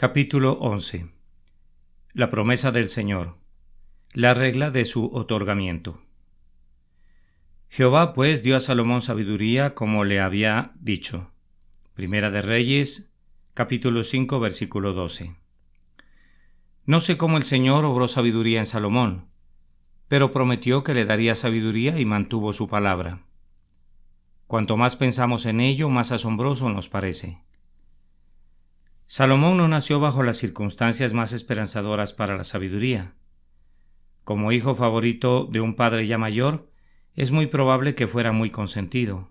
Capítulo 11. La promesa del Señor. La regla de su otorgamiento. Jehová pues dio a Salomón sabiduría como le había dicho. Primera de Reyes, capítulo 5, versículo 12. No sé cómo el Señor obró sabiduría en Salomón, pero prometió que le daría sabiduría y mantuvo su palabra. Cuanto más pensamos en ello, más asombroso nos parece. Salomón no nació bajo las circunstancias más esperanzadoras para la sabiduría. Como hijo favorito de un padre ya mayor, es muy probable que fuera muy consentido.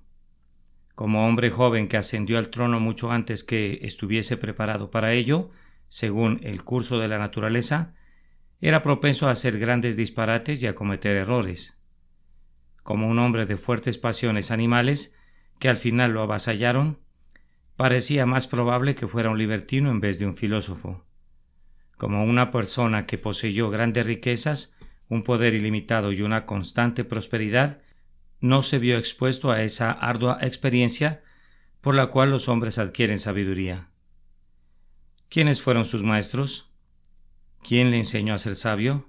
Como hombre joven que ascendió al trono mucho antes que estuviese preparado para ello, según el curso de la naturaleza, era propenso a hacer grandes disparates y a cometer errores. Como un hombre de fuertes pasiones animales, que al final lo avasallaron, parecía más probable que fuera un libertino en vez de un filósofo. Como una persona que poseyó grandes riquezas, un poder ilimitado y una constante prosperidad, no se vio expuesto a esa ardua experiencia por la cual los hombres adquieren sabiduría. ¿Quiénes fueron sus maestros? ¿Quién le enseñó a ser sabio?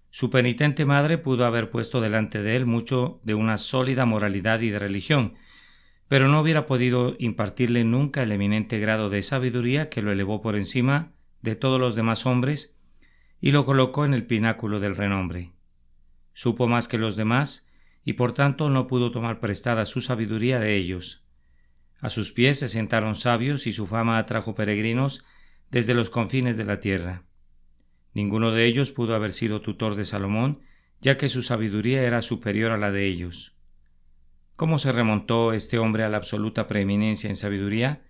Su penitente madre pudo haber puesto delante de él mucho de una sólida moralidad y de religión, pero no hubiera podido impartirle nunca el eminente grado de sabiduría que lo elevó por encima de todos los demás hombres y lo colocó en el pináculo del renombre. Supo más que los demás y por tanto no pudo tomar prestada su sabiduría de ellos. A sus pies se sentaron sabios y su fama atrajo peregrinos desde los confines de la tierra. Ninguno de ellos pudo haber sido tutor de Salomón, ya que su sabiduría era superior a la de ellos. ¿Cómo se remontó este hombre a la absoluta preeminencia en sabiduría,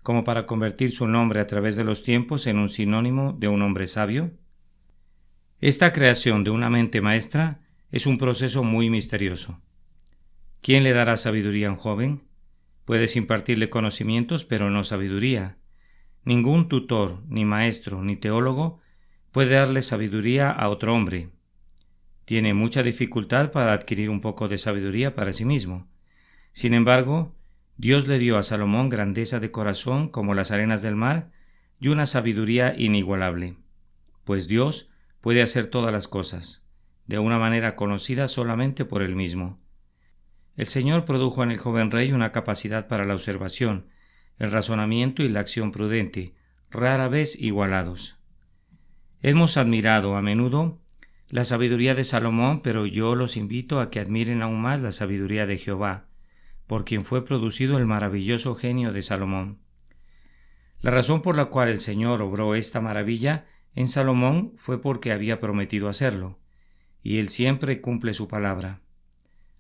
como para convertir su nombre a través de los tiempos en un sinónimo de un hombre sabio? Esta creación de una mente maestra es un proceso muy misterioso. ¿Quién le dará sabiduría a un joven? Puedes impartirle conocimientos, pero no sabiduría. Ningún tutor, ni maestro, ni teólogo puede darle sabiduría a otro hombre. Tiene mucha dificultad para adquirir un poco de sabiduría para sí mismo. Sin embargo, Dios le dio a Salomón grandeza de corazón como las arenas del mar y una sabiduría inigualable, pues Dios puede hacer todas las cosas, de una manera conocida solamente por Él mismo. El Señor produjo en el joven rey una capacidad para la observación, el razonamiento y la acción prudente, rara vez igualados. Hemos admirado a menudo la sabiduría de Salomón, pero yo los invito a que admiren aún más la sabiduría de Jehová, por quien fue producido el maravilloso genio de Salomón. La razón por la cual el Señor obró esta maravilla en Salomón fue porque había prometido hacerlo, y él siempre cumple su palabra.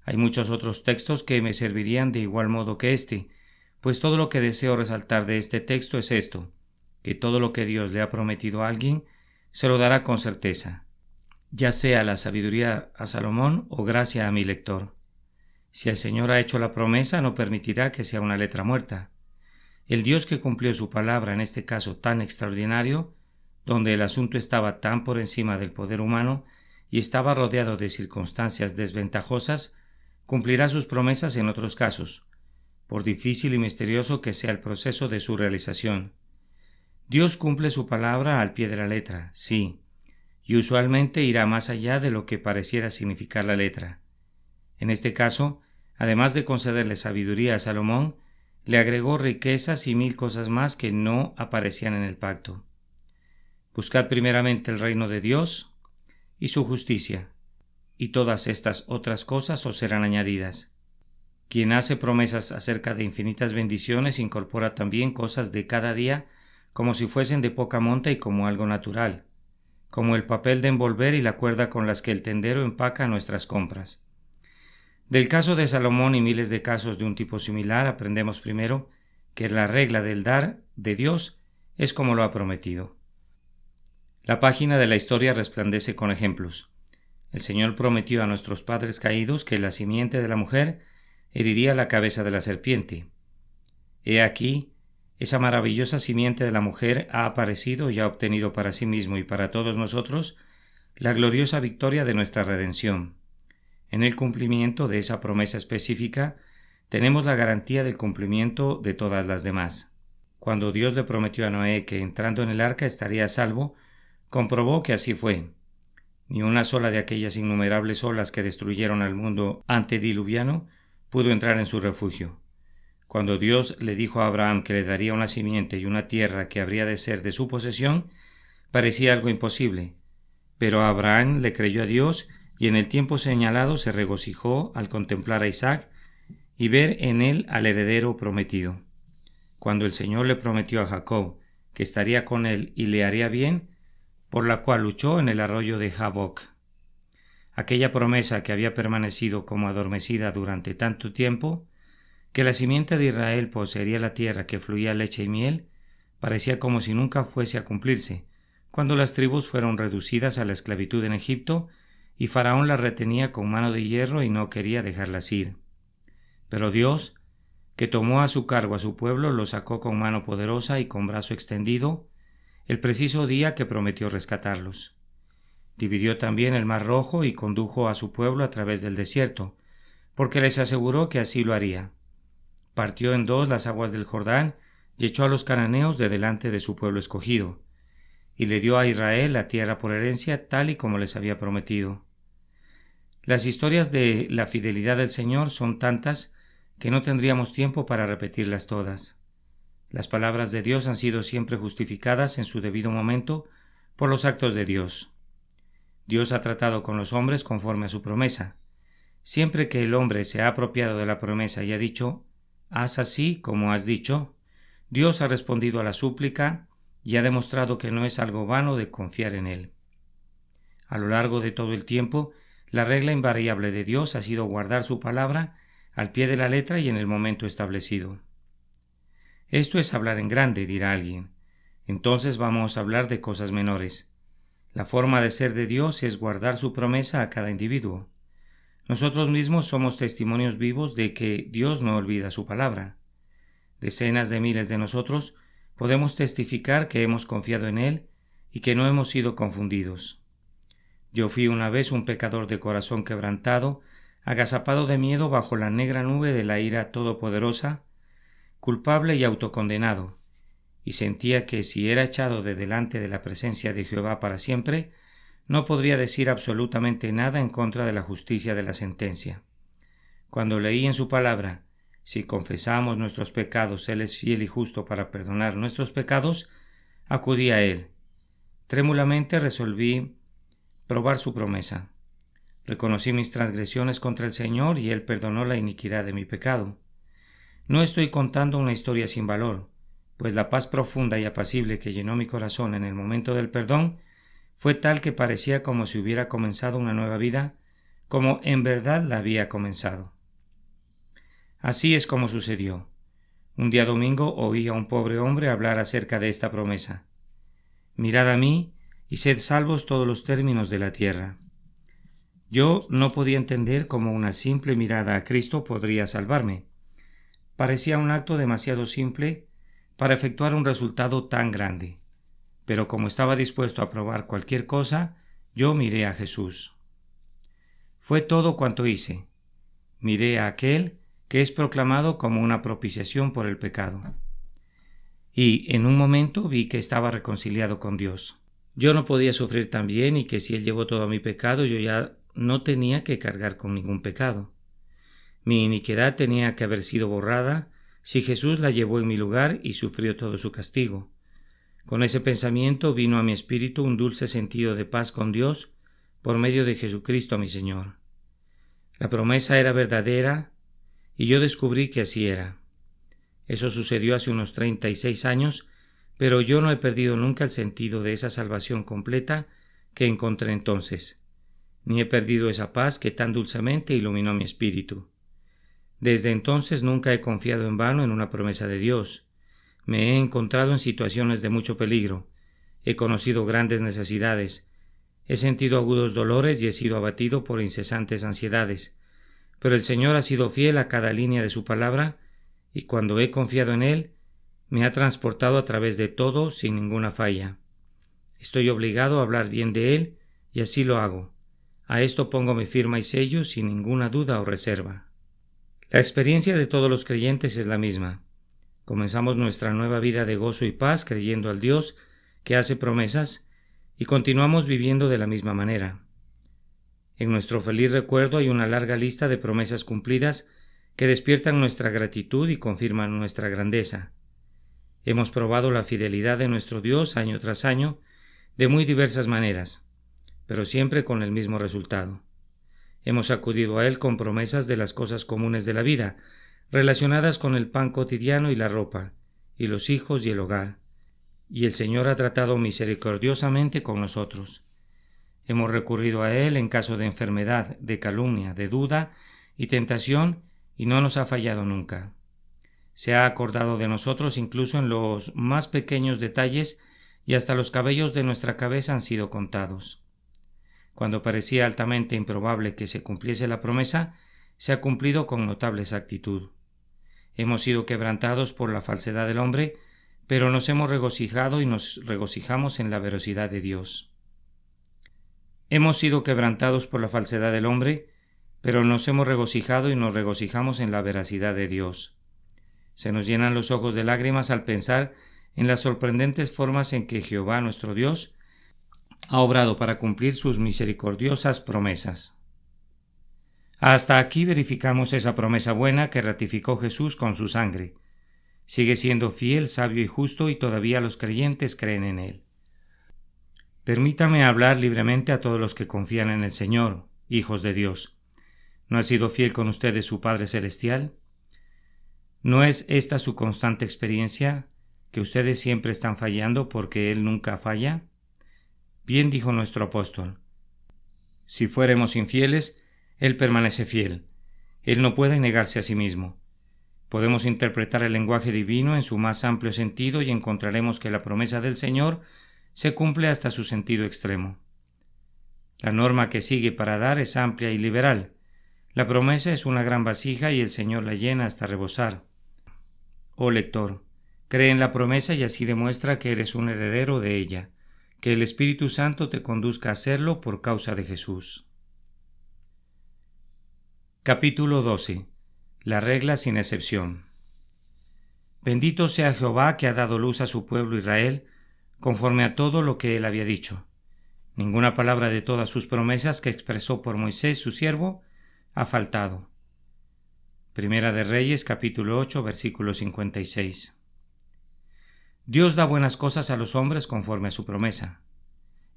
Hay muchos otros textos que me servirían de igual modo que este, pues todo lo que deseo resaltar de este texto es esto, que todo lo que Dios le ha prometido a alguien, se lo dará con certeza, ya sea la sabiduría a Salomón o gracia a mi lector. Si el Señor ha hecho la promesa, no permitirá que sea una letra muerta. El Dios que cumplió su palabra en este caso tan extraordinario, donde el asunto estaba tan por encima del poder humano y estaba rodeado de circunstancias desventajosas, cumplirá sus promesas en otros casos, por difícil y misterioso que sea el proceso de su realización. Dios cumple su palabra al pie de la letra, sí, y usualmente irá más allá de lo que pareciera significar la letra. En este caso, además de concederle sabiduría a Salomón, le agregó riquezas y 1000 cosas más que no aparecían en el pacto. Buscad primeramente el reino de Dios y su justicia, y todas estas otras cosas os serán añadidas. Quien hace promesas acerca de infinitas bendiciones incorpora también cosas de cada día como si fuesen de poca monta y como algo natural, como el papel de envolver y la cuerda con las que el tendero empaca nuestras compras. Del caso de Salomón y miles de casos de un tipo similar aprendemos primero que la regla del dar de Dios es como lo ha prometido. La página de la historia resplandece con ejemplos. El Señor prometió a nuestros padres caídos que la simiente de la mujer heriría la cabeza de la serpiente. He aquí, esa maravillosa simiente de la mujer ha aparecido y ha obtenido para sí mismo y para todos nosotros la gloriosa victoria de nuestra redención. En el cumplimiento de esa promesa específica tenemos la garantía del cumplimiento de todas las demás. Cuando Dios le prometió a Noé que entrando en el arca estaría a salvo, comprobó que así fue. Ni una sola de aquellas innumerables olas que destruyeron al mundo antediluviano pudo entrar en su refugio. Cuando Dios le dijo a Abraham que le daría una simiente y una tierra que habría de ser de su posesión, parecía algo imposible. Pero Abraham le creyó a Dios y en el tiempo señalado se regocijó al contemplar a Isaac y ver en él al heredero prometido. Cuando el Señor le prometió a Jacob que estaría con él y le haría bien, por la cual luchó en el arroyo de Jaboc. Aquella promesa que había permanecido como adormecida durante tanto tiempo, que la simiente de Israel poseería la tierra que fluía leche y miel, parecía como si nunca fuese a cumplirse, cuando las tribus fueron reducidas a la esclavitud en Egipto y Faraón las retenía con mano de hierro y no quería dejarlas ir. Pero Dios, que tomó a su cargo a su pueblo, lo sacó con mano poderosa y con brazo extendido, el preciso día que prometió rescatarlos. Dividió también el mar Rojo y condujo a su pueblo a través del desierto, porque les aseguró que así lo haría. Partió en dos las aguas del Jordán y echó a los cananeos de delante de su pueblo escogido, y le dio a Israel la tierra por herencia tal y como les había prometido. Las historias de la fidelidad del Señor son tantas que no tendríamos tiempo para repetirlas todas. Las palabras de Dios han sido siempre justificadas en su debido momento por los actos de Dios. Dios ha tratado con los hombres conforme a su promesa. Siempre que el hombre se ha apropiado de la promesa y ha dicho, haz así como has dicho, Dios ha respondido a la súplica y ha demostrado que no es algo vano de confiar en Él. A lo largo de todo el tiempo, la regla invariable de Dios ha sido guardar su palabra al pie de la letra y en el momento establecido. Esto es hablar en grande, dirá alguien. Entonces vamos a hablar de cosas menores. La forma de ser de Dios es guardar su promesa a cada individuo. Nosotros mismos somos testimonios vivos de que Dios no olvida su palabra. Decenas de miles de nosotros podemos testificar que hemos confiado en Él y que no hemos sido confundidos. Yo fui una vez un pecador de corazón quebrantado, agazapado de miedo bajo la negra nube de la ira todopoderosa, culpable y autocondenado, y sentía que si era echado de delante de la presencia de Jehová para siempre, no podría decir absolutamente nada en contra de la justicia de la sentencia. Cuando leí en su palabra, si confesamos nuestros pecados, Él es fiel y justo para perdonar nuestros pecados, acudí a Él. Trémulamente resolví probar su promesa. Reconocí mis transgresiones contra el Señor y Él perdonó la iniquidad de mi pecado. No estoy contando una historia sin valor, pues la paz profunda y apacible que llenó mi corazón en el momento del perdón fue tal que parecía como si hubiera comenzado una nueva vida, como en verdad la había comenzado. Así es como sucedió. Un día domingo oí a un pobre hombre hablar acerca de esta promesa. Mirad a mí y sed salvos todos los términos de la tierra. Yo no podía entender cómo una simple mirada a Cristo podría salvarme. Parecía un acto demasiado simple para efectuar un resultado tan grande. Pero como estaba dispuesto a probar cualquier cosa, yo miré a Jesús. Fue todo cuanto hice. Miré a aquel que es proclamado como una propiciación por el pecado. Y en un momento vi que estaba reconciliado con Dios. Yo no podía sufrir tan bien y que si Él llevó todo mi pecado, yo ya no tenía que cargar con ningún pecado. Mi iniquidad tenía que haber sido borrada si Jesús la llevó en mi lugar y sufrió todo su castigo. Con ese pensamiento vino a mi espíritu un dulce sentido de paz con Dios por medio de Jesucristo mi Señor. La promesa era verdadera y yo descubrí que así era. Eso sucedió hace unos 36 años, pero yo no he perdido nunca el sentido de esa salvación completa que encontré entonces, ni he perdido esa paz que tan dulcemente iluminó mi espíritu. Desde entonces nunca he confiado en vano en una promesa de Dios. Me he encontrado en situaciones de mucho peligro, he conocido grandes necesidades, he sentido agudos dolores y he sido abatido por incesantes ansiedades, pero el Señor ha sido fiel a cada línea de su palabra y cuando he confiado en Él, me ha transportado a través de todo sin ninguna falla. Estoy obligado a hablar bien de Él y así lo hago. A esto pongo mi firma y sello sin ninguna duda o reserva. La experiencia de todos los creyentes es la misma. Comenzamos nuestra nueva vida de gozo y paz creyendo al Dios que hace promesas y continuamos viviendo de la misma manera. En nuestro feliz recuerdo hay una larga lista de promesas cumplidas que despiertan nuestra gratitud y confirman nuestra grandeza. Hemos probado la fidelidad de nuestro Dios año tras año de muy diversas maneras, pero siempre con el mismo resultado. Hemos acudido a Él con promesas de las cosas comunes de la vida, relacionadas con el pan cotidiano y la ropa, y los hijos y el hogar, y el Señor ha tratado misericordiosamente con nosotros. Hemos recurrido a Él en caso de enfermedad, de calumnia, de duda y tentación, y no nos ha fallado nunca. Se ha acordado de nosotros incluso en los más pequeños detalles, y hasta los cabellos de nuestra cabeza han sido contados. Cuando parecía altamente improbable que se cumpliese la promesa, se ha cumplido con notable exactitud. Hemos sido quebrantados por la falsedad del hombre, pero nos hemos regocijado y nos regocijamos en la veracidad de Dios. Hemos sido quebrantados por la falsedad del hombre, pero nos hemos regocijado y nos regocijamos en la veracidad de Dios. Se nos llenan los ojos de lágrimas al pensar en las sorprendentes formas en que Jehová nuestro Dios ha obrado para cumplir sus misericordiosas promesas. Hasta aquí verificamos esa promesa buena que ratificó Jesús con su sangre. Sigue siendo fiel, sabio y justo, y todavía los creyentes creen en Él. Permítame hablar libremente a todos los que confían en el Señor, hijos de Dios. ¿No ha sido fiel con ustedes su Padre Celestial? ¿No es esta su constante experiencia, que ustedes siempre están fallando porque Él nunca falla? Bien dijo nuestro apóstol: si fuéramos infieles, Él permanece fiel. Él no puede negarse a sí mismo. Podemos interpretar el lenguaje divino en su más amplio sentido y encontraremos que la promesa del Señor se cumple hasta su sentido extremo. La norma que sigue para dar es amplia y liberal. La promesa es una gran vasija y el Señor la llena hasta rebosar. Oh lector, cree en la promesa y así demuestra que eres un heredero de ella. Que el Espíritu Santo te conduzca a hacerlo por causa de Jesús. Capítulo 12. La regla sin excepción. Bendito sea Jehová que ha dado luz a su pueblo Israel, conforme a todo lo que él había dicho. Ninguna palabra de todas sus promesas que expresó por Moisés su siervo ha faltado. Primera de Reyes, capítulo 8, versículo 56. Dios da buenas cosas a los hombres conforme a su promesa.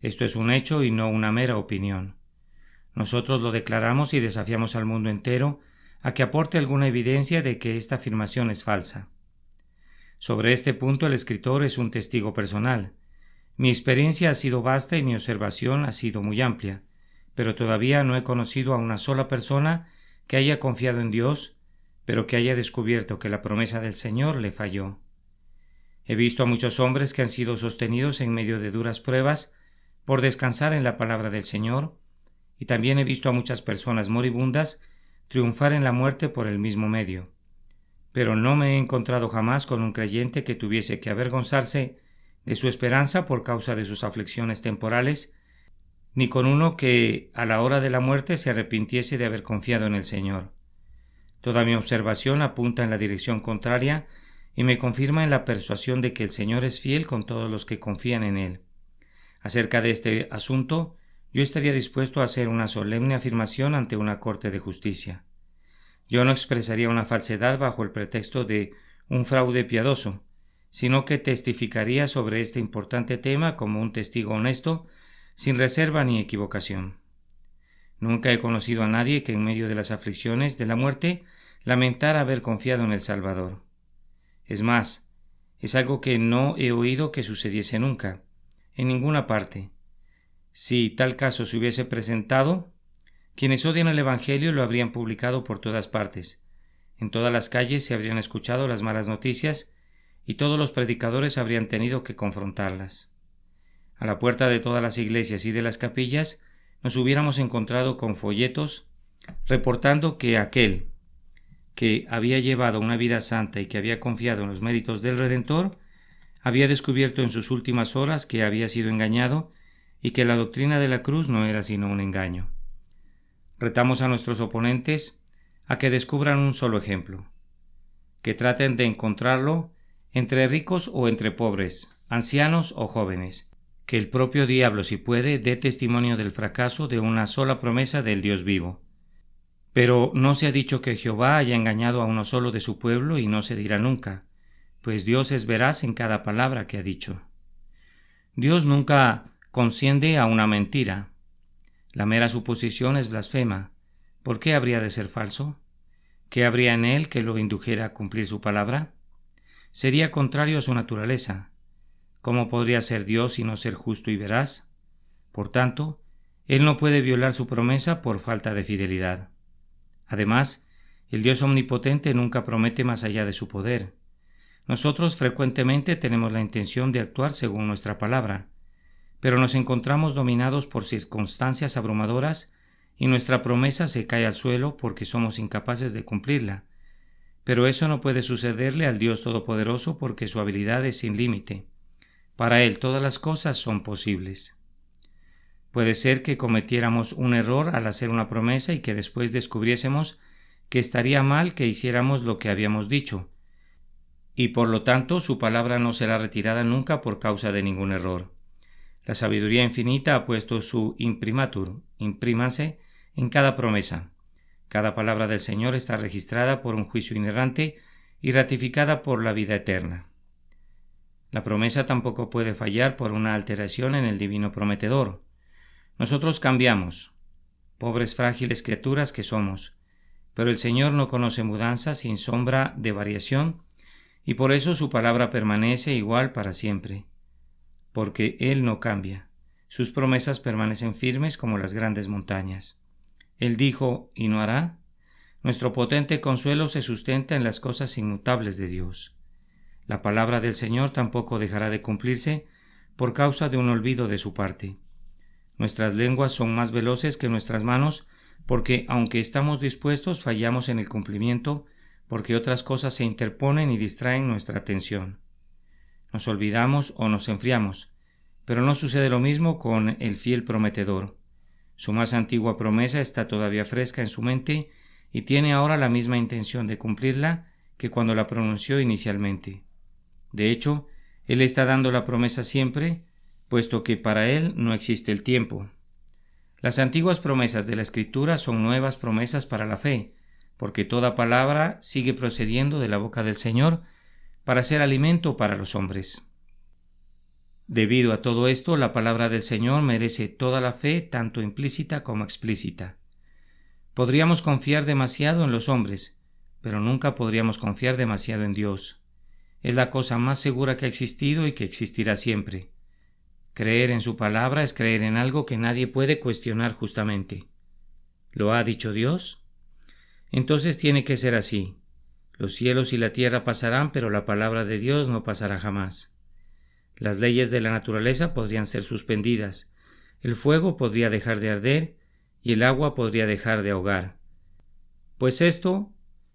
Esto es un hecho y no una mera opinión. Nosotros lo declaramos y desafiamos al mundo entero a que aporte alguna evidencia de que esta afirmación es falsa. Sobre este punto el escritor es un testigo personal. Mi experiencia ha sido vasta y mi observación ha sido muy amplia, pero todavía no he conocido a una sola persona que haya confiado en Dios, pero que haya descubierto que la promesa del Señor le falló. He visto a muchos hombres que han sido sostenidos en medio de duras pruebas por descansar en la palabra del Señor, y también he visto a muchas personas moribundas triunfar en la muerte por el mismo medio. Pero no me he encontrado jamás con un creyente que tuviese que avergonzarse de su esperanza por causa de sus aflicciones temporales, ni con uno que a la hora de la muerte se arrepintiese de haber confiado en el Señor. Toda mi observación apunta en la dirección contraria y me confirma en la persuasión de que el Señor es fiel con todos los que confían en Él. Acerca de este asunto, yo estaría dispuesto a hacer una solemne afirmación ante una corte de justicia. Yo no expresaría una falsedad bajo el pretexto de un fraude piadoso, sino que testificaría sobre este importante tema como un testigo honesto, sin reserva ni equivocación. Nunca he conocido a nadie que en medio de las aflicciones de la muerte lamentara haber confiado en el Salvador. Es más, es algo que no he oído que sucediese nunca, en ninguna parte. Si tal caso se hubiese presentado, quienes odian el Evangelio lo habrían publicado por todas partes. En todas las calles se habrían escuchado las malas noticias y todos los predicadores habrían tenido que confrontarlas. A la puerta de todas las iglesias y de las capillas nos hubiéramos encontrado con folletos reportando que aquel que había llevado una vida santa y que había confiado en los méritos del Redentor había descubierto en sus últimas horas que había sido engañado y que la doctrina de la cruz no era sino un engaño. Retamos a nuestros oponentes a que descubran un solo ejemplo, que traten de encontrarlo entre ricos o entre pobres, ancianos o jóvenes. Que el propio diablo, si puede, dé testimonio del fracaso de una sola promesa del Dios vivo. Pero no se ha dicho que Jehová haya engañado a uno solo de su pueblo y no se dirá nunca, pues Dios es veraz en cada palabra que ha dicho. Dios nunca consciende a una mentira. La mera suposición es blasfema. ¿Por qué habría de ser falso? ¿Qué habría en él que lo indujera a cumplir su palabra? Sería contrario a su naturaleza. ¿Cómo podría ser Dios y no ser justo y veraz? Por tanto, él no puede violar su promesa por falta de fidelidad. Además, el Dios omnipotente nunca promete más allá de su poder. Nosotros frecuentemente tenemos la intención de actuar según nuestra palabra, pero nos encontramos dominados por circunstancias abrumadoras y nuestra promesa se cae al suelo porque somos incapaces de cumplirla. Pero eso no puede sucederle al Dios Todopoderoso porque su habilidad es sin límite. Para Él todas las cosas son posibles. Puede ser que cometiéramos un error al hacer una promesa y que después descubriésemos que estaría mal que hiciéramos lo que habíamos dicho, y por lo tanto su palabra no será retirada nunca por causa de ningún error. La sabiduría infinita ha puesto su imprimatur, imprímanse, en cada promesa. Cada palabra del Señor está registrada por un juicio inerrante y ratificada por la vida eterna. La promesa tampoco puede fallar por una alteración en el divino prometedor. Nosotros cambiamos, pobres frágiles criaturas que somos, pero el Señor no conoce mudanza sin sombra de variación, y por eso su palabra permanece igual para siempre, porque Él no cambia. Sus promesas permanecen firmes como las grandes montañas. Él dijo y no hará. Nuestro potente consuelo se sustenta en las cosas inmutables de Dios. La palabra del Señor tampoco dejará de cumplirse por causa de un olvido de su parte. Nuestras lenguas son más veloces que nuestras manos, porque aunque estamos dispuestos, fallamos en el cumplimiento, porque otras cosas se interponen y distraen nuestra atención. Nos olvidamos o nos enfriamos, pero no sucede lo mismo con el fiel prometedor. Su más antigua promesa está todavía fresca en su mente y tiene ahora la misma intención de cumplirla que cuando la pronunció inicialmente. De hecho, Él está dando la promesa siempre, puesto que para Él no existe el tiempo. Las antiguas promesas de la Escritura son nuevas promesas para la fe, porque toda palabra sigue procediendo de la boca del Señor para ser alimento para los hombres. Debido a todo esto, la palabra del Señor merece toda la fe, tanto implícita como explícita. Podríamos confiar demasiado en los hombres, pero nunca podríamos confiar demasiado en Dios. Es la cosa más segura que ha existido y que existirá siempre. Creer en su palabra es creer en algo que nadie puede cuestionar justamente. ¿Lo ha dicho Dios? Entonces tiene que ser así. Los cielos y la tierra pasarán, pero la palabra de Dios no pasará jamás. Las leyes de la naturaleza podrían ser suspendidas, el fuego podría dejar de arder y el agua podría dejar de ahogar. Pues esto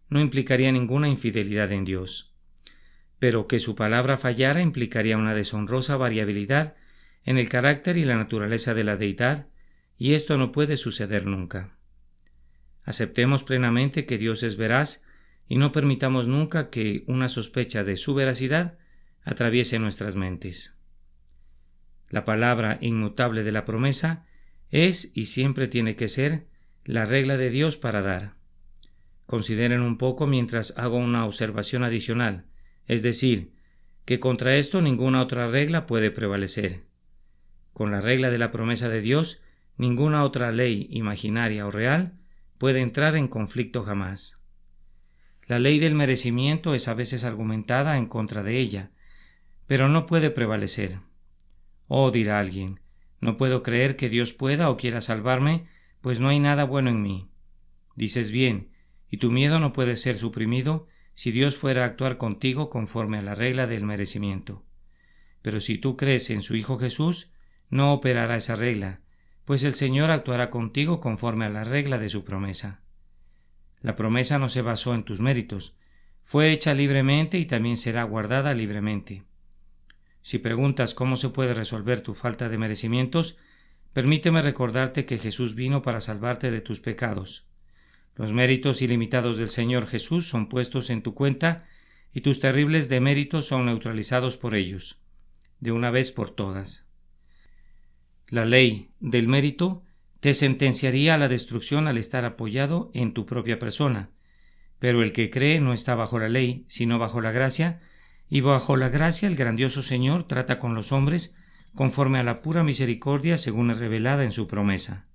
no implicaría ninguna infidelidad en Dios. Pero que su palabra fallara implicaría una deshonrosa variabilidad en el carácter y la naturaleza de la deidad, y esto no puede suceder nunca. Aceptemos plenamente que Dios es veraz y no permitamos nunca que una sospecha de su veracidad atraviese nuestras mentes. La palabra inmutable de la promesa es y siempre tiene que ser la regla de Dios para dar. Consideren un poco mientras hago una observación adicional, es decir, que contra esto ninguna otra regla puede prevalecer. Con la regla de la promesa de Dios, ninguna otra ley imaginaria o real puede entrar en conflicto jamás. La ley del merecimiento es a veces argumentada en contra de ella, pero no puede prevalecer. Oh, dirá alguien, no puedo creer que Dios pueda o quiera salvarme, pues no hay nada bueno en mí. Dices bien, y tu miedo no puede ser suprimido si Dios fuera a actuar contigo conforme a la regla del merecimiento. Pero si tú crees en su Hijo Jesús, no operará esa regla, pues el Señor actuará contigo conforme a la regla de su promesa. La promesa no se basó en tus méritos, fue hecha libremente y también será guardada libremente. Si preguntas cómo se puede resolver tu falta de merecimientos, permíteme recordarte que Jesús vino para salvarte de tus pecados. Los méritos ilimitados del Señor Jesús son puestos en tu cuenta y tus terribles deméritos son neutralizados por ellos, de una vez por todas. La ley del mérito te sentenciaría a la destrucción al estar apoyado en tu propia persona, pero el que cree no está bajo la ley, sino bajo la gracia, y bajo la gracia el grandioso Señor trata con los hombres conforme a la pura misericordia según es revelada en su promesa.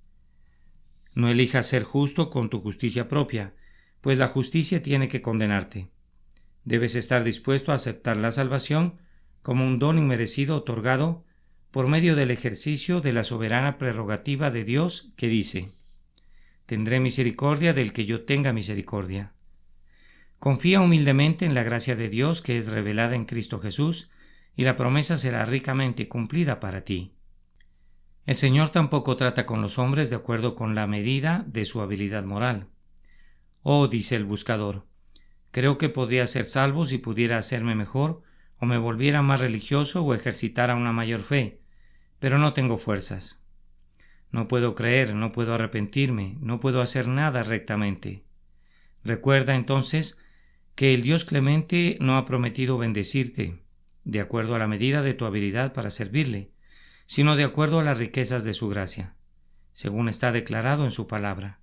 No elijas ser justo con tu justicia propia, pues la justicia tiene que condenarte. Debes estar dispuesto a aceptar la salvación como un don inmerecido otorgado por medio del ejercicio de la soberana prerrogativa de Dios que dice: «Tendré misericordia del que yo tenga misericordia». Confía humildemente en la gracia de Dios que es revelada en Cristo Jesús, y la promesa será ricamente cumplida para ti. El Señor tampoco trata con los hombres de acuerdo con la medida de su habilidad moral. Oh, dice el buscador, creo que podría ser salvo si pudiera hacerme mejor, o me volviera más religioso o ejercitara una mayor fe, pero no tengo fuerzas. No puedo creer, no puedo arrepentirme, no puedo hacer nada rectamente. Recuerda entonces que el Dios clemente no ha prometido bendecirte de acuerdo a la medida de tu habilidad para servirle, sino de acuerdo a las riquezas de su gracia, según está declarado en su palabra.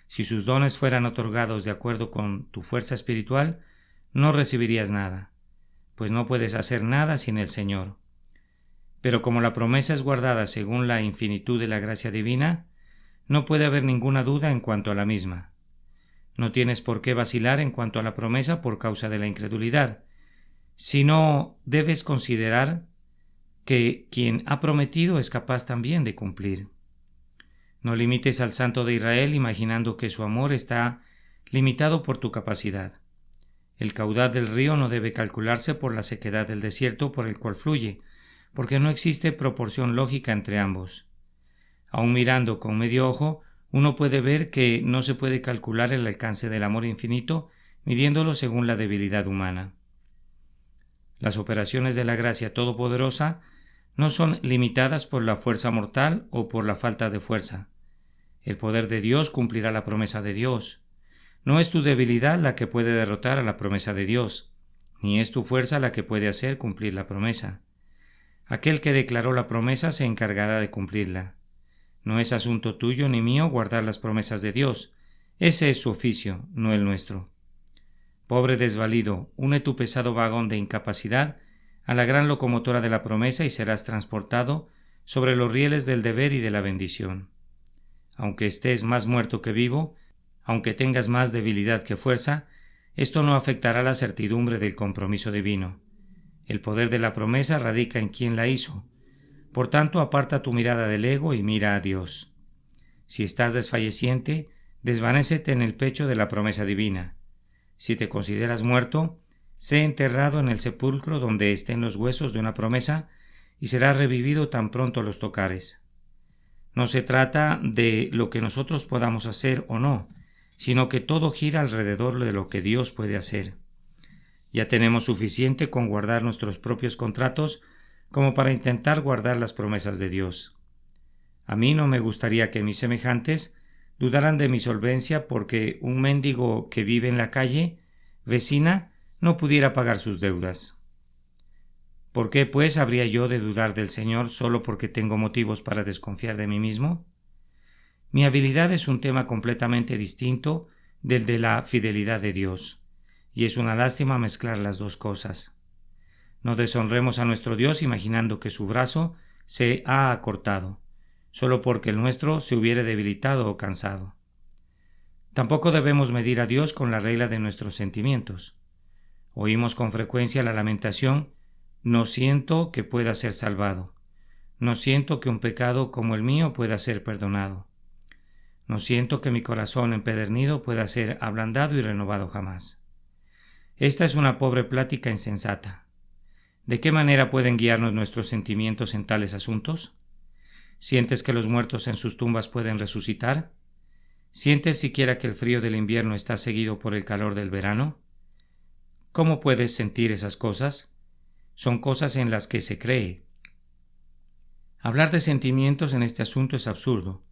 Si sus dones fueran otorgados de acuerdo con tu fuerza espiritual, no recibirías nada, pues no puedes hacer nada sin el Señor. Pero como la promesa es guardada según la infinitud de la gracia divina, no puede haber ninguna duda en cuanto a la misma. No tienes por qué vacilar en cuanto a la promesa por causa de la incredulidad, sino debes considerar que quien ha prometido es capaz también de cumplir. No limites al Santo de Israel imaginando que su amor está limitado por tu capacidad. El caudal del río no debe calcularse por la sequedad del desierto por el cual fluye, porque no existe proporción lógica entre ambos. Aun mirando con medio ojo, uno puede ver que no se puede calcular el alcance del amor infinito midiéndolo según la debilidad humana. Las operaciones de la gracia todopoderosa no son limitadas por la fuerza mortal o por la falta de fuerza. El poder de Dios cumplirá la promesa de Dios. No es tu debilidad la que puede derrotar a la promesa de Dios, ni es tu fuerza la que puede hacer cumplir la promesa. Aquel que declaró la promesa se encargará de cumplirla. No es asunto tuyo ni mío guardar las promesas de Dios. Ese es su oficio, no el nuestro. Pobre desvalido, une tu pesado vagón de incapacidad a la gran locomotora de la promesa y serás transportado sobre los rieles del deber y de la bendición. Aunque estés más muerto que vivo, aunque tengas más debilidad que fuerza, esto no afectará la certidumbre del compromiso divino. El poder de la promesa radica en quien la hizo. Por tanto, aparta tu mirada del ego y mira a Dios. Si estás desfalleciente, desvanécete en el pecho de la promesa divina. Si te consideras muerto, sé enterrado en el sepulcro donde estén los huesos de una promesa y serás revivido tan pronto los tocares. No se trata de lo que nosotros podamos hacer o no, sino que todo gira alrededor de lo que Dios puede hacer. Ya tenemos suficiente con guardar nuestros propios contratos como para intentar guardar las promesas de Dios. A mí no me gustaría que mis semejantes dudaran de mi solvencia porque un mendigo que vive en la calle vecina no pudiera pagar sus deudas. ¿Por qué, pues, habría yo de dudar del Señor solo porque tengo motivos para desconfiar de mí mismo? Mi habilidad es un tema completamente distinto del de la fidelidad de Dios, y es una lástima mezclar las dos cosas. No deshonremos a nuestro Dios imaginando que su brazo se ha acortado, solo porque el nuestro se hubiere debilitado o cansado. Tampoco debemos medir a Dios con la regla de nuestros sentimientos. Oímos con frecuencia la lamentación: no siento que pueda ser salvado. No siento que un pecado como el mío pueda ser perdonado. No siento que mi corazón empedernido pueda ser ablandado y renovado jamás. Esta es una pobre plática insensata. ¿De qué manera pueden guiarnos nuestros sentimientos en tales asuntos? ¿Sientes que los muertos en sus tumbas pueden resucitar? ¿Sientes siquiera que el frío del invierno está seguido por el calor del verano? ¿Cómo puedes sentir esas cosas? Son cosas en las que se cree. Hablar de sentimientos en este asunto es absurdo.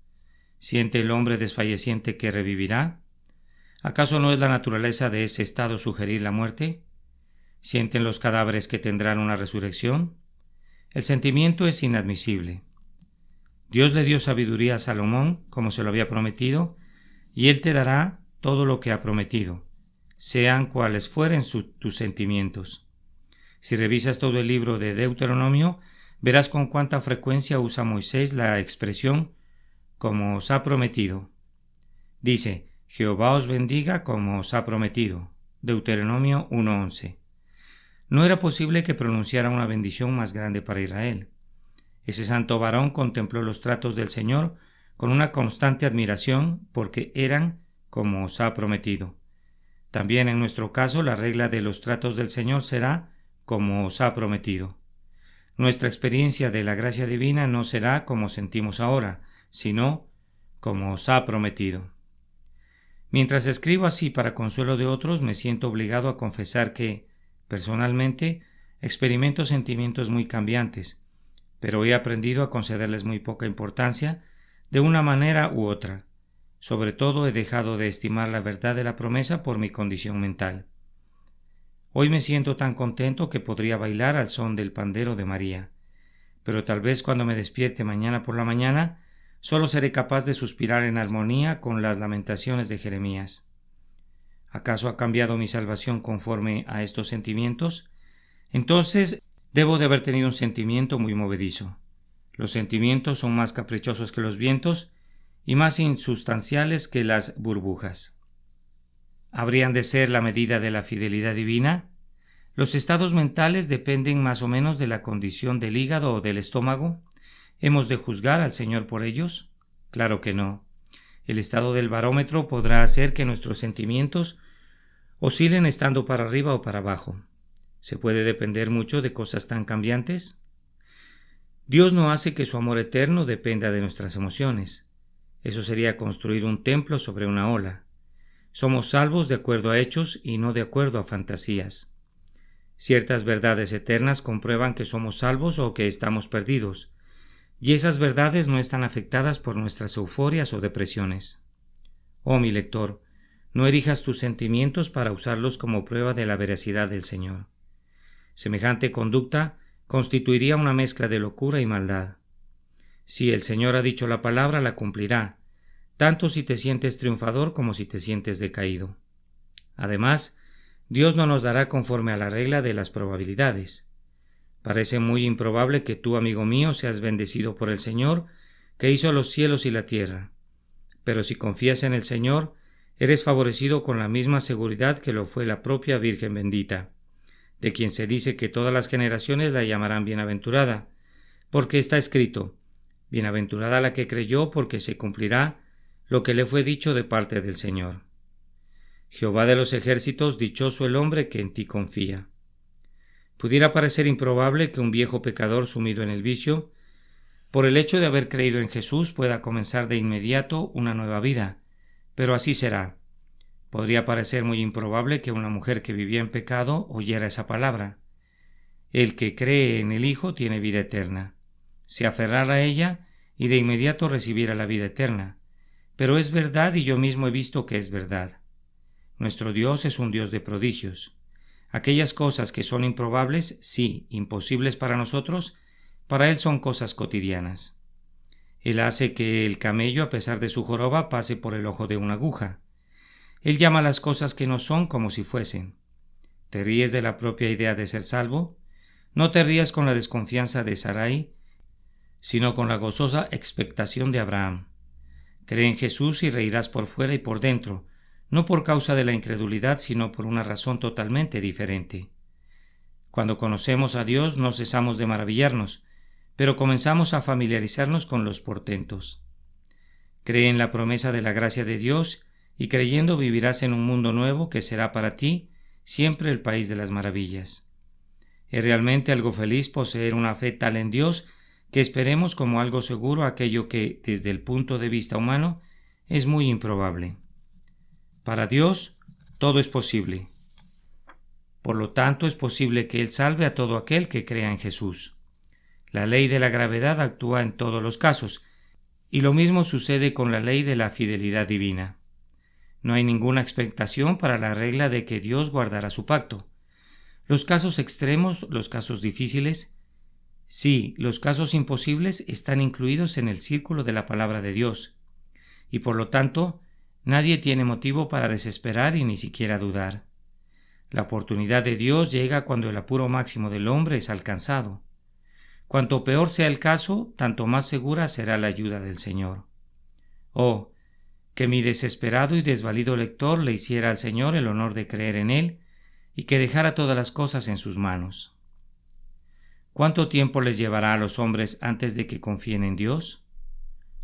¿Siente el hombre desfalleciente que revivirá? ¿Acaso no es la naturaleza de ese estado sugerir la muerte? ¿Sienten los cadáveres que tendrán una resurrección? El sentimiento es inadmisible. Dios le dio sabiduría a Salomón, como se lo había prometido, y Él te dará todo lo que ha prometido, sean cuales fueren tus sentimientos. Si revisas todo el libro de Deuteronomio, verás con cuánta frecuencia usa Moisés la expresión como os ha prometido. Dice, Jehová os bendiga como os ha prometido. Deuteronomio 1:11. No era posible que pronunciara una bendición más grande para Israel. Ese santo varón contempló los tratos del Señor con una constante admiración porque eran como os ha prometido. También en nuestro caso la regla de los tratos del Señor será como os ha prometido. Nuestra experiencia de la gracia divina no será como sentimos ahora, sino como os ha prometido. Mientras escribo así para consuelo de otros, me siento obligado a confesar que, personalmente, experimento sentimientos muy cambiantes, pero he aprendido a concederles muy poca importancia de una manera u otra. Sobre todo he dejado de estimar la verdad de la promesa por mi condición mental. Hoy me siento tan contento que podría bailar al son del pandero de María, pero tal vez cuando me despierte mañana por la mañana, solo seré capaz de suspirar en armonía con las lamentaciones de Jeremías. ¿Acaso ha cambiado mi salvación conforme a estos sentimientos? Entonces, debo de haber tenido un sentimiento muy movedizo. Los sentimientos son más caprichosos que los vientos y más insustanciales que las burbujas. ¿Habrían de ser la medida de la fidelidad divina? ¿Los estados mentales dependen más o menos de la condición del hígado o del estómago? ¿Hemos de juzgar al Señor por ellos? Claro que no. El estado del barómetro podrá hacer que nuestros sentimientos oscilen estando para arriba o para abajo. ¿Se puede depender mucho de cosas tan cambiantes? Dios no hace que su amor eterno dependa de nuestras emociones. Eso sería construir un templo sobre una ola. Somos salvos de acuerdo a hechos y no de acuerdo a fantasías. Ciertas verdades eternas comprueban que somos salvos o que estamos perdidos, y esas verdades no están afectadas por nuestras euforias o depresiones. Oh, mi lector, no erijas tus sentimientos para usarlos como prueba de la veracidad del Señor. Semejante conducta constituiría una mezcla de locura y maldad. Si el Señor ha dicho la palabra, la cumplirá, tanto si te sientes triunfador como si te sientes decaído. Además, Dios no nos dará conforme a la regla de las probabilidades. Parece muy improbable que tú, amigo mío, seas bendecido por el Señor, que hizo los cielos y la tierra. Pero si confías en el Señor, eres favorecido con la misma seguridad que lo fue la propia Virgen bendita, de quien se dice que todas las generaciones la llamarán bienaventurada, porque está escrito, bienaventurada la que creyó, porque se cumplirá lo que le fue dicho de parte del Señor. Jehová de los ejércitos, dichoso el hombre que en ti confía. Pudiera parecer improbable que un viejo pecador sumido en el vicio, por el hecho de haber creído en Jesús, pueda comenzar de inmediato una nueva vida, pero así será. Podría parecer muy improbable que una mujer que vivía en pecado oyera esa palabra. El que cree en el Hijo tiene vida eterna. Se aferrara a ella y de inmediato recibiera la vida eterna. Pero es verdad y yo mismo he visto que es verdad. Nuestro Dios es un Dios de prodigios. Aquellas cosas que son improbables, sí, imposibles para nosotros, para Él son cosas cotidianas. Él hace que el camello, a pesar de su joroba, pase por el ojo de una aguja. Él llama las cosas que no son como si fuesen. ¿Te ríes de la propia idea de ser salvo? No te rías con la desconfianza de Sarai, sino con la gozosa expectación de Abraham. Cree en Jesús y reirás por fuera y por dentro, no por causa de la incredulidad, sino por una razón totalmente diferente. Cuando conocemos a Dios no cesamos de maravillarnos, pero comenzamos a familiarizarnos con los portentos. Cree en la promesa de la gracia de Dios y creyendo vivirás en un mundo nuevo que será para ti siempre el país de las maravillas. Es realmente algo feliz poseer una fe tal en Dios que esperemos como algo seguro aquello que, desde el punto de vista humano, es muy improbable. Para Dios, todo es posible. Por lo tanto, es posible que Él salve a todo aquel que crea en Jesús. La ley de la gravedad actúa en todos los casos, y lo mismo sucede con la ley de la fidelidad divina. No hay ninguna expectación para la regla de que Dios guardará su pacto. Los casos extremos, los casos difíciles, sí, los casos imposibles están incluidos en el círculo de la palabra de Dios, y por lo tanto, nadie tiene motivo para desesperar y ni siquiera dudar. La oportunidad de Dios llega cuando el apuro máximo del hombre es alcanzado. Cuanto peor sea el caso, tanto más segura será la ayuda del Señor. Oh, que mi desesperado y desvalido lector le hiciera al Señor el honor de creer en Él y que dejara todas las cosas en sus manos. ¿Cuánto tiempo les llevará a los hombres antes de que confíen en Dios?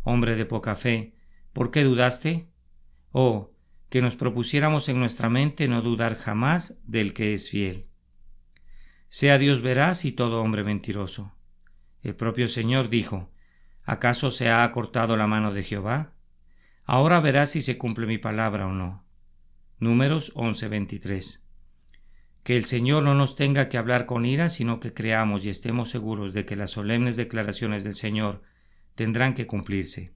Hombre de poca fe, ¿por qué dudaste? Oh, que nos propusiéramos en nuestra mente no dudar jamás del que es fiel. Sea Dios veraz y todo hombre mentiroso. El propio Señor dijo: ¿acaso se ha acortado la mano de Jehová? Ahora verás si se cumple mi palabra o no. Números 11:23. Que el Señor no nos tenga que hablar con ira, sino que creamos y estemos seguros de que las solemnes declaraciones del Señor tendrán que cumplirse.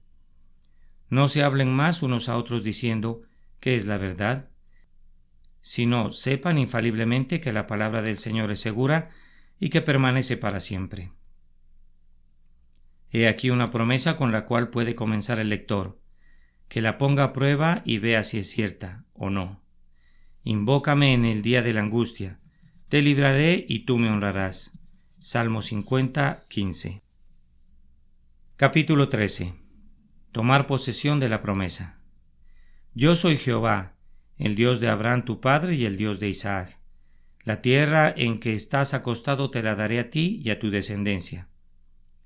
No se hablen más unos a otros diciendo ¿qué es la verdad?, sino sepan infaliblemente que la palabra del Señor es segura y que permanece para siempre. He aquí una promesa con la cual puede comenzar el lector, que la ponga a prueba y vea si es cierta o no. Invócame en el día de la angustia, te libraré y tú me honrarás. Salmo 50:15. Capítulo 13. Tomar posesión de la promesa. Yo soy Jehová, el Dios de Abraham tu padre y el Dios de Isaac. La tierra en que estás acostado te la daré a ti y a tu descendencia.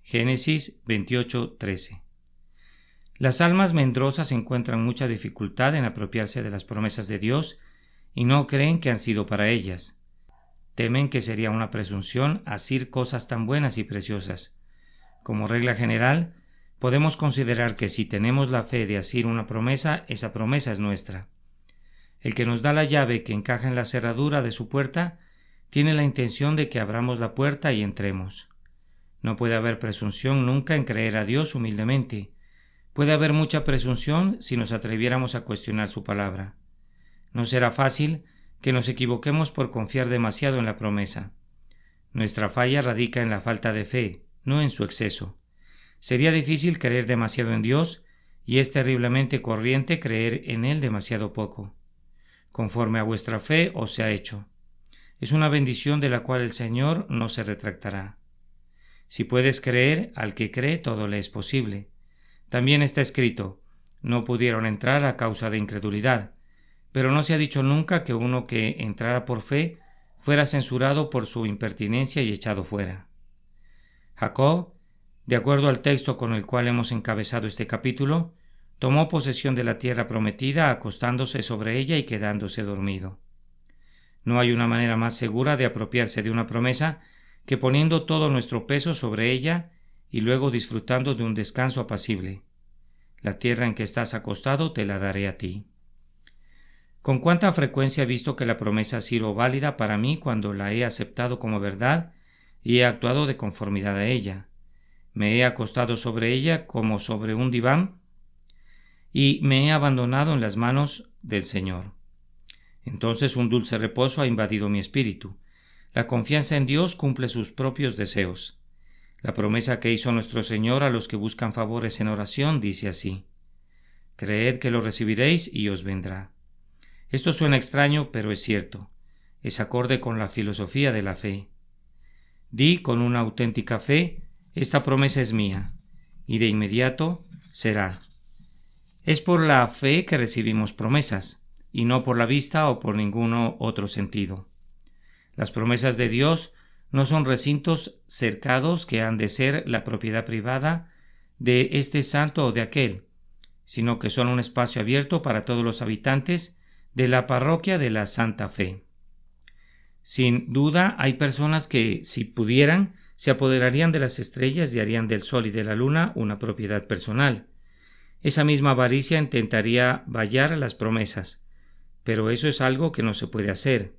Génesis 28:13. Las almas medrosas encuentran mucha dificultad en apropiarse de las promesas de Dios y no creen que han sido para ellas. Temen que sería una presunción asir cosas tan buenas y preciosas. Como regla general, podemos considerar que si tenemos la fe de asir una promesa, esa promesa es nuestra. El que nos da la llave que encaja en la cerradura de su puerta tiene la intención de que abramos la puerta y entremos. No puede haber presunción nunca en creer a Dios humildemente. Puede haber mucha presunción si nos atreviéramos a cuestionar su palabra. No será fácil que nos equivoquemos por confiar demasiado en la promesa. Nuestra falla radica en la falta de fe, no en su exceso. Sería difícil creer demasiado en Dios y es terriblemente corriente creer en Él demasiado poco. Conforme a vuestra fe os sea hecho. Es una bendición de la cual el Señor no se retractará. Si puedes creer, al que cree todo le es posible. También está escrito: no pudieron entrar a causa de incredulidad, pero no se ha dicho nunca que uno que entrara por fe fuera censurado por su impertinencia y echado fuera. Jacob, de acuerdo al texto con el cual hemos encabezado este capítulo, tomó posesión de la tierra prometida acostándose sobre ella y quedándose dormido. No hay una manera más segura de apropiarse de una promesa que poniendo todo nuestro peso sobre ella y luego disfrutando de un descanso apacible. La tierra en que estás acostado te la daré a ti. ¿Con cuánta frecuencia he visto que la promesa ha sido válida para mí cuando la he aceptado como verdad y he actuado de conformidad a ella? Me he acostado sobre ella como sobre un diván y me he abandonado en las manos del Señor. Entonces un dulce reposo ha invadido mi espíritu. La confianza en Dios cumple sus propios deseos. La promesa que hizo nuestro Señor a los que buscan favores en oración dice así: creed que lo recibiréis y os vendrá. Esto suena extraño, pero es cierto. Es acorde con la filosofía de la fe. Di con una auténtica fe: esta promesa es mía, y de inmediato será. Es por la fe que recibimos promesas, y no por la vista o por ningún otro sentido. Las promesas de Dios no son recintos cercados que han de ser la propiedad privada de este santo o de aquel, sino que son un espacio abierto para todos los habitantes de la parroquia de la Santa Fe. Sin duda hay personas que, si pudieran, se apoderarían de las estrellas y harían del sol y de la luna una propiedad personal. Esa misma avaricia intentaría vallar las promesas, pero eso es algo que no se puede hacer.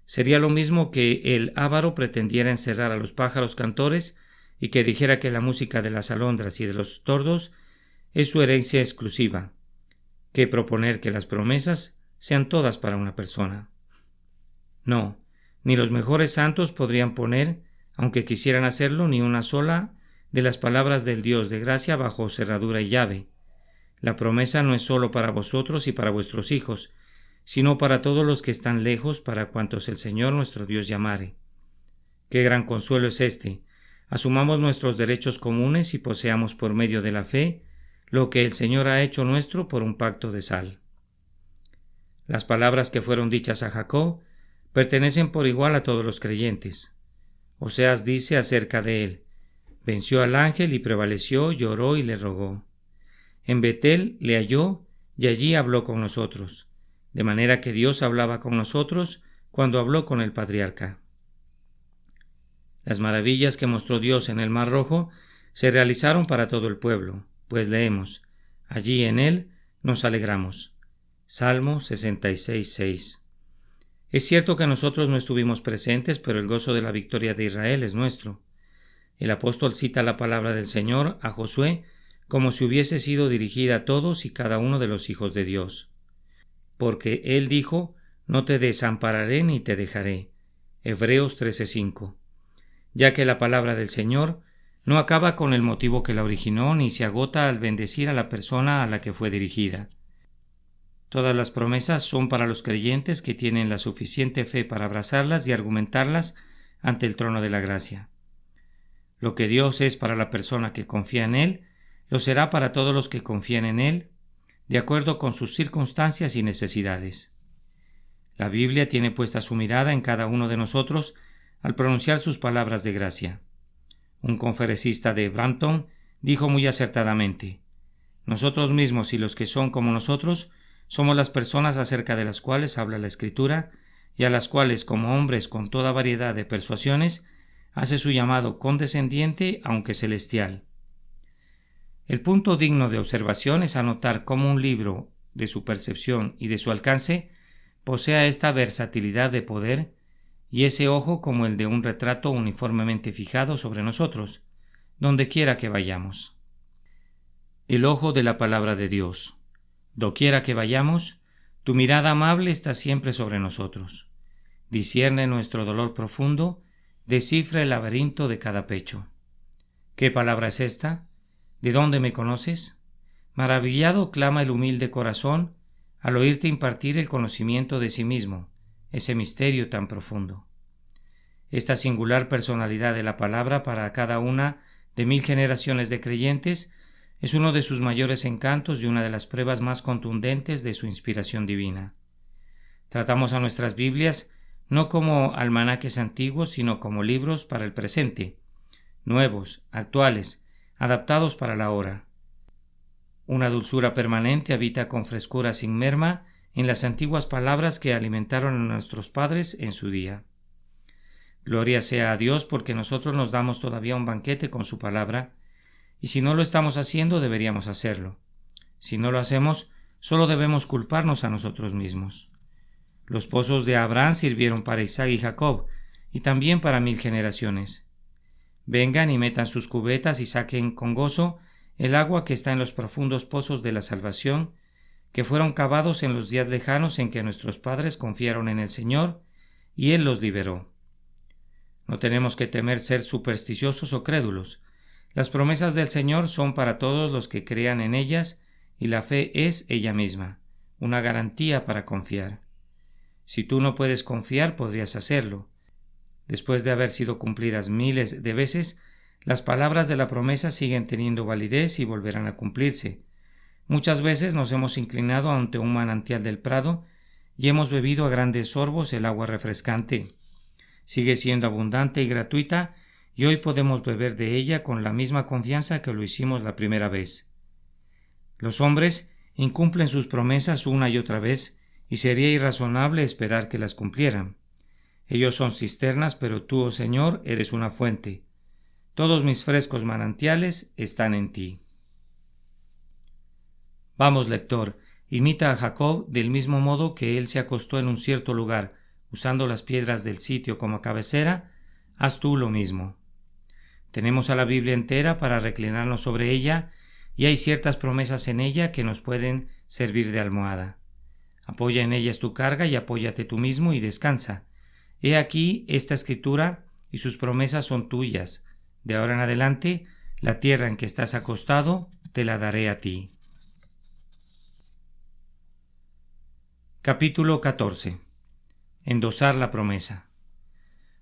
Sería lo mismo que el avaro pretendiera encerrar a los pájaros cantores y que dijera que la música de las alondras y de los tordos es su herencia exclusiva, que proponer que las promesas sean todas para una persona. No, Ni los mejores santos podrían poner, aunque quisieran hacerlo, ni una sola de las palabras del Dios de gracia bajo cerradura y llave. La promesa no es sólo para vosotros y para vuestros hijos, sino para todos los que están lejos, para cuantos el Señor nuestro Dios llamare. Qué gran consuelo es este. Asumamos nuestros derechos comunes y poseamos por medio de la fe lo que el Señor ha hecho nuestro por un pacto de sal. Las palabras que fueron dichas a Jacob pertenecen por igual a todos los creyentes. Oseas dice acerca de él: venció al ángel y prevaleció, lloró y le rogó. En Betel le halló y allí habló con nosotros, de manera que Dios hablaba con nosotros cuando habló con el patriarca. Las maravillas que mostró Dios en el Mar Rojo se realizaron para todo el pueblo, pues leemos: allí en él nos alegramos. Salmo 66:6. Es cierto que nosotros no estuvimos presentes, pero el gozo de la victoria de Israel es nuestro. El apóstol cita la palabra del Señor a Josué como si hubiese sido dirigida a todos y cada uno de los hijos de Dios. Porque él dijo: no te desampararé ni te dejaré. Hebreos 13:5. Ya que la palabra del Señor no acaba con el motivo que la originó ni se agota al bendecir a la persona a la que fue dirigida. Todas las promesas son para los creyentes que tienen la suficiente fe para abrazarlas y argumentarlas ante el trono de la gracia. Lo que Dios es para la persona que confía en Él, lo será para todos los que confían en Él, de acuerdo con sus circunstancias y necesidades. La Biblia tiene puesta su mirada en cada uno de nosotros al pronunciar sus palabras de gracia. Un conferencista de Brampton dijo muy acertadamente: nosotros mismos y los que son como nosotros somos las personas acerca de las cuales habla la Escritura y a las cuales, como hombres con toda variedad de persuasiones, hace su llamado condescendiente aunque celestial. El punto digno de observación es anotar cómo un libro, de su percepción y de su alcance, posea esta versatilidad de poder y ese ojo como el de un retrato uniformemente fijado sobre nosotros, donde quiera que vayamos. El ojo de la palabra de Dios. Doquiera que vayamos, tu mirada amable está siempre sobre nosotros. Discierne nuestro dolor profundo, descifra el laberinto de cada pecho. ¿Qué palabra es esta? ¿De dónde me conoces? Maravillado clama el humilde corazón al oírte impartir el conocimiento de sí mismo, ese misterio tan profundo. Esta singular personalidad de la palabra para cada una de 1000 generaciones de creyentes es uno de sus mayores encantos y una de las pruebas más contundentes de su inspiración divina. Tratamos a nuestras Biblias no como almanaques antiguos, sino como libros para el presente, nuevos, actuales, adaptados para la hora. Una dulzura permanente habita con frescura sin merma en las antiguas palabras que alimentaron a nuestros padres en su día. Gloria sea a Dios porque nosotros nos damos todavía un banquete con su palabra, y si no lo estamos haciendo deberíamos hacerlo. Si no lo hacemos, solo debemos culparnos a nosotros mismos. Los pozos de Abraham sirvieron para Isaac y Jacob, y también para 1000 generaciones. Vengan y metan sus cubetas y saquen con gozo el agua que está en los profundos pozos de la salvación, que fueron cavados en los días lejanos en que nuestros padres confiaron en el Señor, y Él los liberó. No tenemos que temer ser supersticiosos o crédulos. Las promesas del Señor son para todos los que crean en ellas, y la fe es ella misma, una garantía para confiar. Si tú no puedes confiar, podrías hacerlo. Después de haber sido cumplidas miles de veces, las palabras de la promesa siguen teniendo validez y volverán a cumplirse. Muchas veces nos hemos inclinado ante un manantial del prado y hemos bebido a grandes sorbos el agua refrescante. Sigue siendo abundante y gratuita, y hoy podemos beber de ella con la misma confianza que lo hicimos la primera vez. Los hombres incumplen sus promesas una y otra vez, y sería irrazonable esperar que las cumplieran. Ellos son cisternas, pero tú, oh Señor, eres una fuente. Todos mis frescos manantiales están en ti. Vamos, lector, imita a Jacob del mismo modo que él se acostó en un cierto lugar, usando las piedras del sitio como cabecera, haz tú lo mismo. Tenemos a la Biblia entera para reclinarnos sobre ella, y hay ciertas promesas en ella que nos pueden servir de almohada. Apoya en ellas tu carga y apóyate tú mismo y descansa. He aquí esta escritura y sus promesas son tuyas. De ahora en adelante, la tierra en que estás acostado, te la daré a ti. Capítulo 14. Endosar la promesa.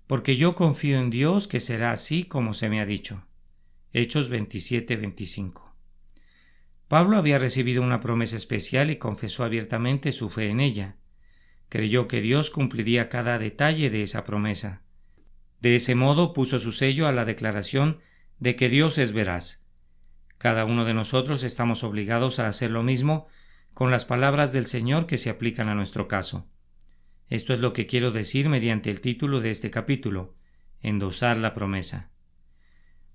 Porque yo confío en Dios que será así como se me ha dicho. Hechos 27:25. Pablo había recibido una promesa especial y confesó abiertamente su fe en ella. Creyó que Dios cumpliría cada detalle de esa promesa. De ese modo puso su sello a la declaración de que Dios es veraz. Cada uno de nosotros estamos obligados a hacer lo mismo con las palabras del Señor que se aplican a nuestro caso. Esto es lo que quiero decir mediante el título de este capítulo, endosar la promesa.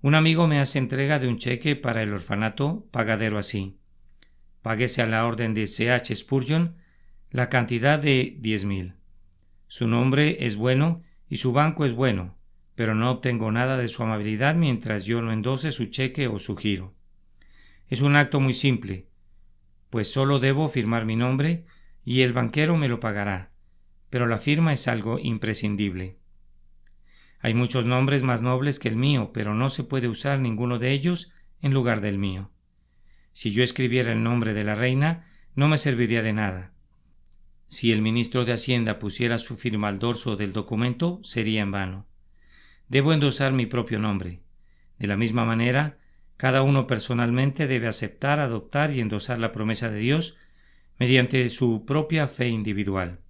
Un amigo me hace entrega de un cheque para el orfanato, pagadero así: páguese a la orden de C.H. Spurgeon la cantidad de 10,000. Su nombre es bueno y su banco es bueno, pero no obtengo nada de su amabilidad mientras yo no endose su cheque o su giro. Es un acto muy simple, pues solo debo firmar mi nombre y el banquero me lo pagará, pero la firma es algo imprescindible. Hay muchos nombres más nobles que el mío, pero no se puede usar ninguno de ellos en lugar del mío. Si yo escribiera el nombre de la reina, no me serviría de nada. Si el ministro de Hacienda pusiera su firma al dorso del documento, sería en vano. Debo endosar mi propio nombre. De la misma manera, cada uno personalmente debe aceptar, adoptar y endosar la promesa de Dios mediante su propia fe individual,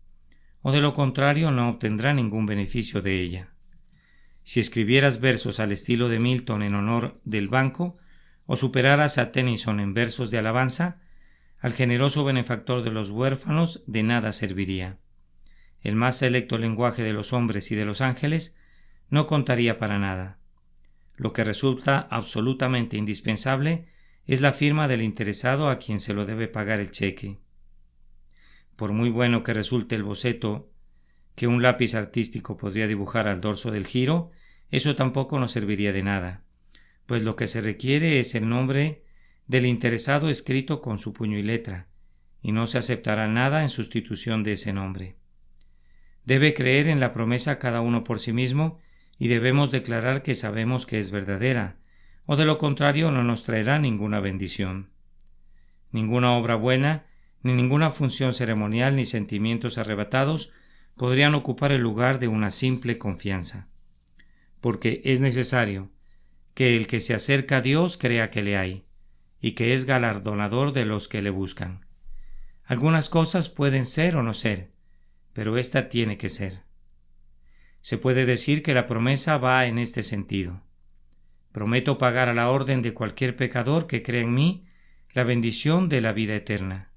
o de lo contrario no obtendrá ningún beneficio de ella. Si escribieras versos al estilo de Milton en honor del banco, o superaras a Tennyson en versos de alabanza, al generoso benefactor de los huérfanos de nada serviría. El más selecto lenguaje de los hombres y de los ángeles no contaría para nada. Lo que resulta absolutamente indispensable es la firma del interesado a quien se lo debe pagar el cheque. Por muy bueno que resulte el boceto que un lápiz artístico podría dibujar al dorso del giro, eso tampoco nos serviría de nada, pues lo que se requiere es el nombre del interesado escrito con su puño y letra, y no se aceptará nada en sustitución de ese nombre. Debe creer en la promesa cada uno por sí mismo y debemos declarar que sabemos que es verdadera, o de lo contrario no nos traerá ninguna bendición. Ninguna obra buena, ni ninguna función ceremonial, ni sentimientos arrebatados podrían ocupar el lugar de una simple confianza, porque es necesario que el que se acerca a Dios crea que le hay, y que es galardonador de los que le buscan. Algunas cosas pueden ser o no ser, pero esta tiene que ser. Se puede decir que la promesa va en este sentido: prometo pagar a la orden de cualquier pecador que crea en mí la bendición de la vida eterna.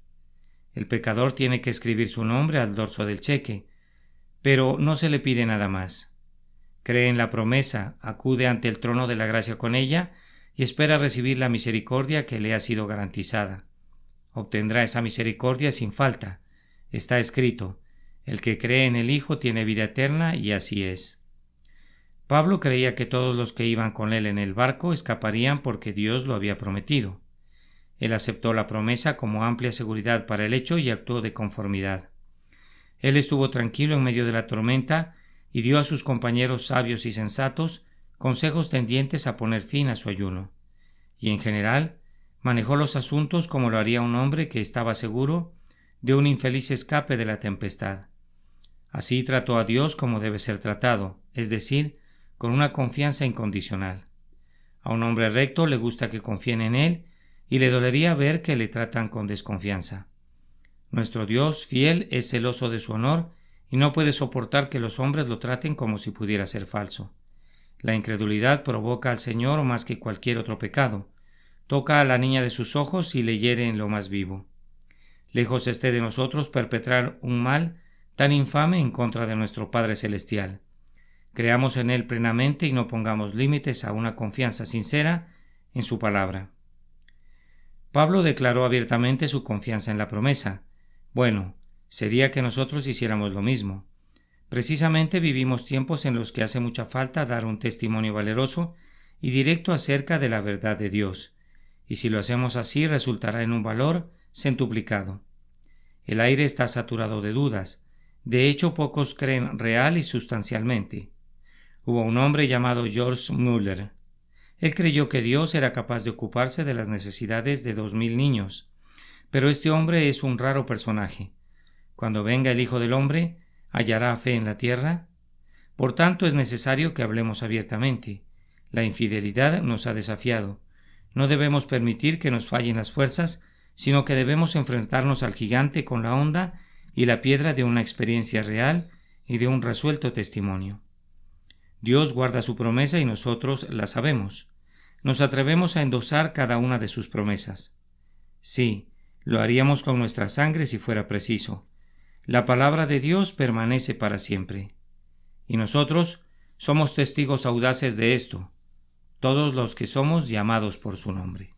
El pecador tiene que escribir su nombre al dorso del cheque, pero no se le pide nada más. Cree en la promesa, acude ante el trono de la gracia con ella y espera recibir la misericordia que le ha sido garantizada. Obtendrá esa misericordia sin falta. Está escrito: el que cree en el Hijo tiene vida eterna, y así es. Pablo creía que todos los que iban con él en el barco escaparían porque Dios lo había prometido. Él aceptó la promesa como amplia seguridad para el hecho y actuó de conformidad. Él estuvo tranquilo en medio de la tormenta y dio a sus compañeros sabios y sensatos consejos tendientes a poner fin a su ayuno, y en general manejó los asuntos como lo haría un hombre que estaba seguro de un infeliz escape de la tempestad. Así trató a Dios como debe ser tratado, es decir, con una confianza incondicional. A un hombre recto le gusta que confíen en él y le dolería ver que le tratan con desconfianza. Nuestro Dios fiel es celoso de su honor y no puede soportar que los hombres lo traten como si pudiera ser falso. La incredulidad provoca al Señor más que cualquier otro pecado. Toca a la niña de sus ojos y le hiere en lo más vivo. Lejos esté de nosotros perpetrar un mal tan infame en contra de nuestro Padre Celestial. Creamos en Él plenamente y no pongamos límites a una confianza sincera en su palabra. Pablo declaró abiertamente su confianza en la promesa. Bueno, sería que nosotros hiciéramos lo mismo. Precisamente vivimos tiempos en los que hace mucha falta dar un testimonio valeroso y directo acerca de la verdad de Dios, y si lo hacemos así resultará en un valor centuplicado. El aire está saturado de dudas, De hecho, pocos creen real y sustancialmente. Hubo un hombre llamado George Muller. Él creyó que Dios era capaz de ocuparse de las necesidades de 2000 niños. Pero este hombre es un raro personaje. Cuando venga el Hijo del Hombre, ¿hallará fe en la tierra? Por tanto, es necesario que hablemos abiertamente. La infidelidad nos ha desafiado. No debemos permitir que nos fallen las fuerzas, sino que debemos enfrentarnos al gigante con la honda y la piedra de una experiencia real y de un resuelto testimonio. Dios guarda su promesa y nosotros la sabemos. Nos atrevemos a endosar cada una de sus promesas. Sí, lo haríamos con nuestra sangre si fuera preciso. La palabra de Dios permanece para siempre. Y nosotros somos testigos audaces de esto, todos los que somos llamados por su nombre.